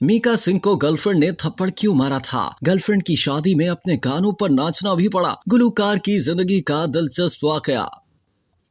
मीका सिंह को गर्लफ्रेंड ने थप्पड़ क्यों मारा था? गर्लफ्रेंड की शादी में अपने गानों पर नाचना भी पड़ा। गुलूकार की जिंदगी का दिलचस्प वाकया।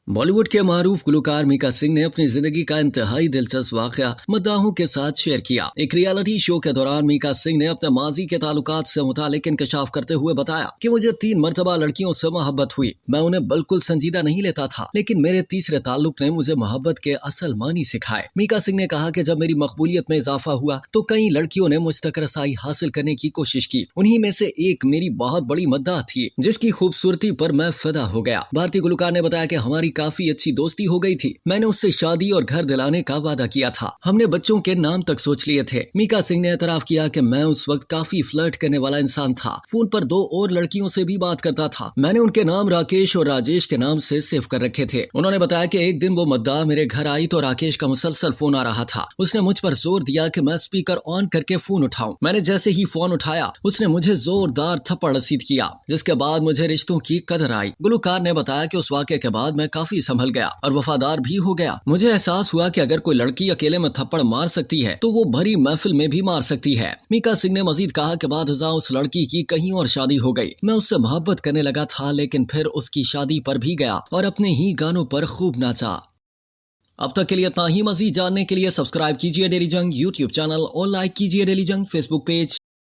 बॉलीवुड के मारूफ गुलूकार मीका सिंह ने अपनी जिंदगी का इंतहाई दिलचस्प वाकया मद्दाहों के साथ शेयर किया। एक रियलिटी शो के दौरान मीका सिंह ने अपने माजी के ताल्लुकात से मुतालिक इंकशाफ करते हुए बताया कि मुझे 3 मरतबा लड़कियों से मोहब्बत हुई। मैं उन्हें बिल्कुल संजीदा नहीं लेता था, लेकिन मेरे तीसरे ताल्लुक ने मुझे मोहब्बत के असल मानी सिखाए। मीका सिंह ने कहा कि जब मेरी मकबूलियत में इजाफा हुआ तो कई लड़कियों ने मुझ तक रसाई हासिल करने की कोशिश की। उन्हीं में से एक मेरी बहुत बड़ी मद्दाह थी, जिसकी खूबसूरती पर मैं फिदा हो गया। भारतीय गुलूकार ने बताया कि हमारी काफी अच्छी दोस्ती हो गई थी। मैंने उससे शादी और घर दिलाने का वादा किया था। हमने बच्चों के नाम तक सोच लिए थे। मीका सिंह ने एतराफ किया कि मैं उस वक्त काफी फ्लर्ट करने वाला इंसान था। फोन पर 2 और लड़कियों से भी बात करता था। मैंने उनके नाम राकेश और राजेश के नाम से सेव कर रखे थे। उन्होंने बताया कि एक दिन वो मद्दाह मेरे घर आई तो राकेश का मुसलसल फोन आ रहा था। उसने मुझ पर जोर दिया कि मैं स्पीकर ऑन करके फोन उठाऊं। मैंने जैसे ही फोन उठाया उसने मुझे जोरदार थप्पड़ रसीद किया, जिसके बाद मुझे रिश्तों की कदर आई। गुलूकार ने बताया कि उस वाक़े के बाद मैं काफी संभल गया और वफादार भी हो गया। मुझे एहसास हुआ कि अगर कोई लड़की अकेले में थप्पड़ मार सकती है तो वो भरी महफिल में भी मार सकती है। मीका सिंह ने मजीद कहा कि बाद उस लड़की की कहीं और शादी हो गई। मैं उससे मोहब्बत करने लगा था, लेकिन फिर उसकी शादी पर भी गया और अपने ही गानों पर खूब नाचा। अब तक के लिए इतना ही। मजीद जानने के लिए सब्सक्राइब कीजिए डेली जंग यूट्यूब चैनल और लाइक कीजिए डेली जंग फेसबुक पेज।